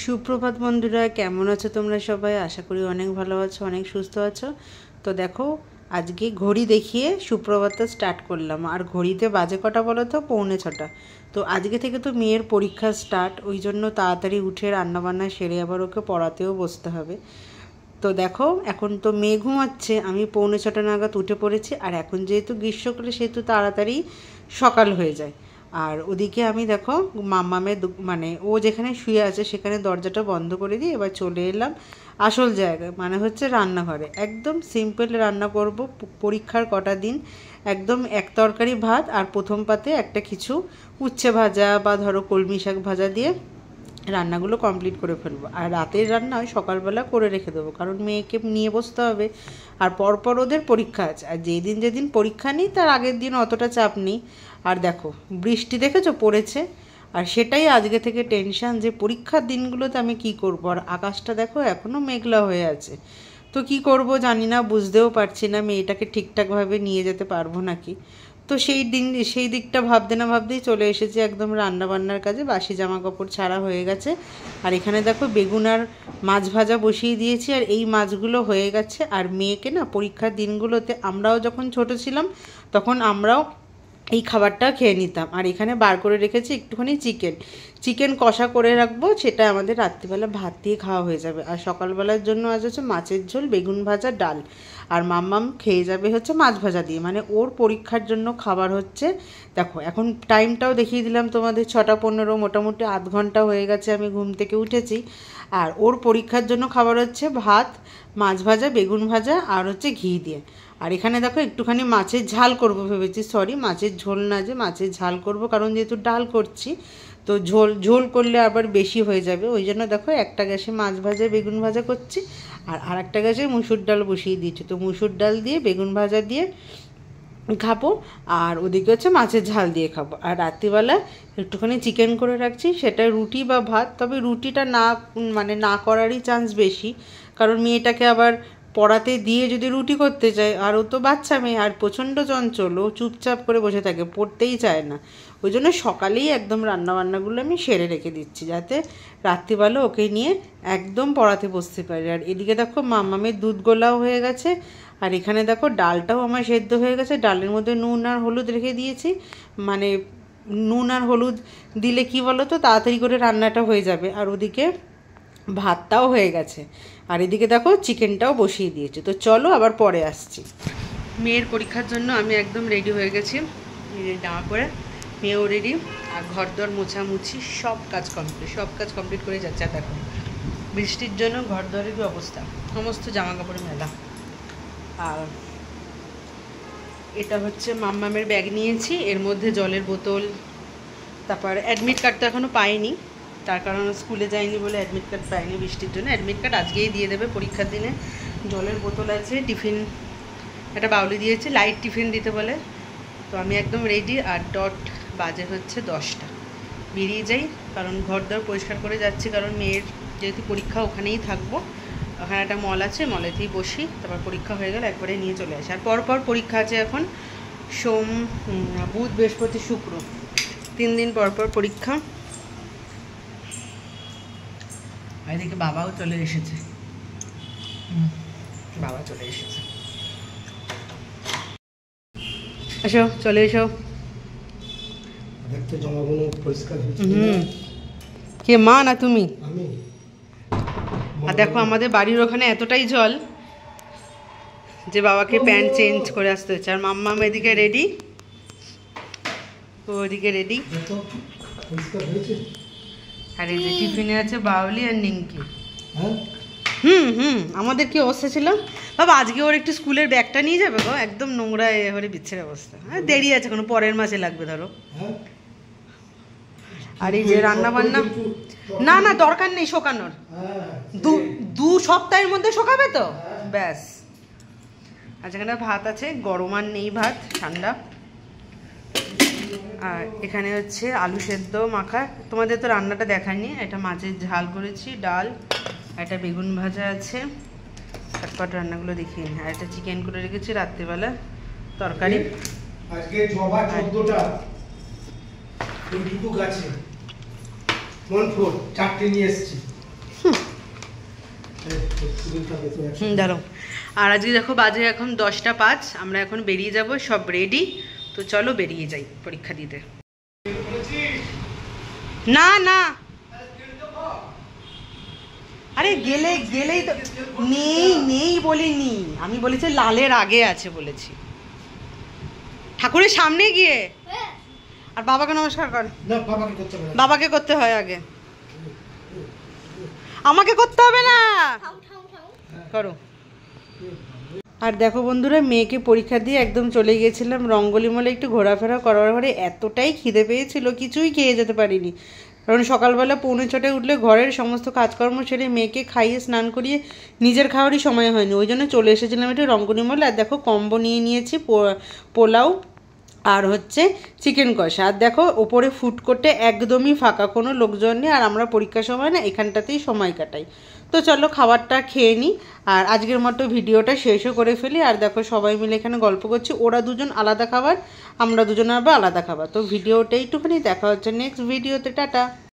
সুপ্রভাত বন্ধুরা, কেমন আছো তোমরা সবাই? আশা করি অনেক ভালো আছো, অনেক সুস্থ আছো। তো দেখো, আজকে ঘড়ি দেখিয়ে সুপ্রভাতটা স্টার্ট করলাম। আর ঘড়িতে বাজে কটা বলো তো? 6:45। তো আজকে থেকে তো মেয়ের পরীক্ষা স্টার্ট, ওই জন্য তাড়াতাড়ি উঠে রান্নাবান্না সেরে আবার ওকে পড়াতেও বসতে হবে। তো দেখো, এখন তো মেয়ে ঘুমাচ্ছে, আমি 6:45 নাগাদ উঠে পড়েছি। আর এখন যেহেতু গ্রীষ্মকালে সেহেতু তাড়াতাড়ি সকাল হয়ে যায়। আর ওদিকে আমি দেখো মাম্মামের মানে ও যেখানে শুয়ে আছে সেখানে দরজাটা বন্ধ করে দিয়ে এবার চলে এলাম আসল জায়গায়, মানে হচ্ছে রান্নাঘরে। একদম সিম্পল রান্না করব পরীক্ষার কটা দিন। একদম এক তরকারি ভাত আর প্রথম পাতে একটা কিছু উচ্ছে ভাজা বা ধরো কলমি শাক ভাজা দিয়ে রান্নাগুলো কমপ্লিট করে ফেলবো। আর রাতের রান্না ওই সকালবেলা করে রেখে দেবো, কারণ মেয়েকে নিয়ে বসতে হবে। আর পরপর ওদের পরীক্ষা আছে, আর যেদিন যেদিন পরীক্ষা নেই তার আগের দিন অতটা চাপ নেই। আর দেখো বৃষ্টি দেখেছো পড়েছে, আর সেটাই আজকে থেকে টেনশান যে পরীক্ষার দিনগুলোতে আমি কি করব। আর আকাশটা দেখো এখনও মেঘলা হয়ে আছে। তো কি করব জানি না, বুঝতেও পারছি না মেয়েটাকে ঠিকঠাকভাবে নিয়ে যেতে পারবো নাকি। তো সেই দিকটা ভাবতে না ভাবতেই চলে এসেছি একদম রান্নাবান্নার কাজে। বাসি জামা কাপড় ছাড়া হয়ে গেছে। আর এখানে দেখো বেগুন আর মাছ ভাজা বসিয়ে দিয়েছি, আর এই মাছগুলো হয়ে গেছে। আর মেয়েকে না পরীক্ষার দিনগুলোতে আমরাও যখন ছোট ছিলাম তখন আমরাও এই খাবারটা খেয়ে নিতাম। আর এখানে বার করে রেখেছি একটুখানি চিকেন কষা করে রাখবো, সেটা আমাদের রাত্রিবেলা ভাত দিয়ে খাওয়া হয়ে যাবে। আর সকালবেলার জন্য আজ হচ্ছে মাছের ঝোল, বেগুন ভাজা, ডাল। আর মাম্মাম খেয়ে যাবে হচ্ছে মাছ ভাজা দিয়ে, মানে ওর পরীক্ষার জন্য খাবার হচ্ছে। দেখো এখন টাইমটাও দেখিয়ে দিলাম তোমাদের, 6:15, মোটামুটি আধ ঘন্টা হয়ে গেছে আমি ঘুম থেকে উঠেছি। আর ওর পরীক্ষার জন্য খাবার হচ্ছে ভাত, মাছ ভাজা, বেগুন ভাজা আর হচ্ছে ঘি দিয়ে। আর এখানে দেখো একটুখানি মাছের ঝাল করব ভেবেছি, সরি মাছের ঝোল না, যে মাছের ঝাল করব, কারণ যেহেতু ডাল করছি তো ঝোল করলে আবার বেশি হয়ে যাবে। ওই জন্য দেখো একটা গ্যাসে মাছ ভাজা বেগুন ভাজা করছি, আর একটা গ্যাসে মুসুর ডাল বসিয়ে দিচ্ছি। তো মুসুর ডাল দিয়ে বেগুন ভাজা দিয়ে খাবো, আর ওদিকে হচ্ছে মাছের ঝাল দিয়ে খাবো। আর রাত্রিবেলা একটুখানি চিকেন করে রাখছি, সেটা রুটি বা ভাত। তবে রুটিটা না করারই চান্স বেশি, কারণ মেয়েটাকে আবার পড়াতে দিয়ে যদি রুটি করতে চায়, আর ও তো বাচ্চা মেয়ে আর প্রচণ্ড চঞ্চল, ও চুপচাপ করে বসে থাকে, পড়তেই চায় না। ওই জন্য সকালেই একদম রান্নাবান্নাগুলো আমি সেরে রেখে দিচ্ছি, যাতে রাত্রিবেলা ওকে নিয়ে একদম পড়াতে বসতে পারি। আর এদিকে দেখো মাম্মামের দুধ গোলাও হয়ে গেছে। আর এখানে দেখো ডালটাও আমার সেদ্ধ হয়ে গেছে, ডালের মধ্যে নুন আর হলুদ রেখে দিয়েছি। মানে নুন আর হলুদ দিলে কি বলো তো, তাড়াতাড়ি করে রান্নাটা হয়ে যাবে। আর ওদিকে ভাতটাও হয়ে গেছে, আর এদিকে দেখো চিকেনটাও বসিয়ে দিয়েছি। তো চলো আবার পরে আসছি। মেয়ের পরীক্ষার জন্য আমি একদম রেডি হয়ে গেছি, জামা পরে মেয়েও রেডি। আর ঘরদর মোছামুছি সব কাজ কমপ্লিট করে যাচ্ছে। আর দেখো বৃষ্টির জন্য ঘরদরের কি অবস্থা, সমস্ত জামা কাপড়ে মেলা। আর এটা হচ্ছে মাম্মামের ব্যাগ নিয়েছি, এর মধ্যে জলের বোতল, তারপর অ্যাডমিট কার্ড তো এখনও পাইনি, তার কারণ স্কুলে যায়নি বলে অ্যাডমিট কার্ড পাইনি বৃষ্টির জন্য। অ্যাডমিট কার্ড আজকেই দিয়ে দেবে পরীক্ষার দিনে। জলের বোতল আছে, টিফিন একটা বাউলি দিয়েছে, লাইট টিফিন দিতে বলে। তো আমি একদম রেডি। আর বাজে হচ্ছে 10টা, বেরিয়ে যাই, কারণ ঘরদর পরিষ্কার করে যাচ্ছি, কারণ মেয়ের যেহেতু পরীক্ষা ওখানেই থাকবো। ওখানে একটা মল আছে, মলেতেই বসি, তারপর পরীক্ষা হয়ে গেলে একবারে নিয়ে চলে আসি। আর পরপর পরীক্ষা আছে এখন, বুধ, বৃহস্পতি, শুক্র, 3 দিন পরপর পরীক্ষা। আর এদিকে বাবাও চলে এসেছে, বাবা চলে এসেছে। এসো, চলে এসো। কে, মা না তুমি? আর দেখো আমাদের বাড়ির ওখানে এতটাই জল যে বাবাকে প্যান্ট চেঞ্জ করে আসতে হচ্ছে। আর মাম্মাম এদিকে রেডি, ওদিকে রেডি। আর এই যে টিফিনে আছে বাউলি আর নিমকি। আমাদের কি অবস্থা ছিল বাবা, আজকে ওর একটু স্কুলের ব্যাগটা নিয়ে যাবে গো, একদম নোংরা হয়ে বিচ্ছের অবস্থা। দেরি আছে, কোনো পরের মাসে লাগবে ধরো। আর এই যে রান্না বান্না, না দরকার নেই শোকানোর, 2 সপ্তাহের মধ্যে শোকাবে তো ব্যাস। আর যেখানে ভাত আছে, গরম আর নেই, ভাত ঠান্ডা। আর এখানে হচ্ছে আলু সেদ্ধ মাখা, তোমাদের তো রান্নাটা দেখায়নি। এটা মাছের ঝাল করেছি, ডাল, একটা বেগুন ভাজা আছে, চটপট রান্নাগুলো দেখিয়ে। আর একটা চিকেন করে রেখেছি রাত্রিবেলা, তরকারি। আজকে জবা 14টা, এই দুটো গাছে মনফুট 4টে নিয়ে এসেছি। দাঁড়াও। আর আজকে দেখো বাজে এখন 10টা 5, আমরা এখন বেরিয়ে যাব, সব রেডি। তো চলো বেরিয়ে যাই পরীক্ষা দিতে। না না, আরে গেলেই তো নেই বলিনি, আমি বলেছি লালের আগে আছে বলেছি, ঠাকুরের সামনে গিয়ে। আর বাবাকে নমস্কার কর। বাবাকে করতে হয় আগে, আমাকে করতে হবে না, করো। আর দেখো বন্ধুরা, মেয়েকে পরীক্ষা দিয়ে একদম চলে গিয়েছিলাম রঙ্গলি মলে একটু ঘোরাফেরা করার পরে এতটাই খিদে পেয়েছিল, কিছুই খেয়ে যেতে পারিনি। কারণ সকালবেলা 6:45 উঠলে ঘরের সমস্ত কাজকর্ম সেরে মেয়েকে খাইয়ে স্নান করিয়ে নিজের খাওয়ারই সময় হয়নি, ওই জন্য চলে এসেছিলাম একটু রঙ্গলি মলে। আর দেখো কম্বো নিয়ে নিয়েছি, পোলাও আর হচ্ছে চিকেন কষা। আর দেখো ওপরে ফুড কোর্টে একদমই ফাঁকা, কোনো লোকজন নেই, আর আমরা পরীক্ষার সময় না এখানটাতেই সময় কাটাই। তো চলো খাবারটা খেয়ে নিই, আর আজকের মতো ভিডিওটা শেষও করে ফেলি। আর দেখো সবাই মিলে এখানে গল্প করছি, ওরা দুজন আলাদা খাবার, আমরা দুজন আবার আলাদা খাবার। তো ভিডিওটা একটুখানি দেখা হচ্ছে নেক্সট ভিডিওতে, টাটা।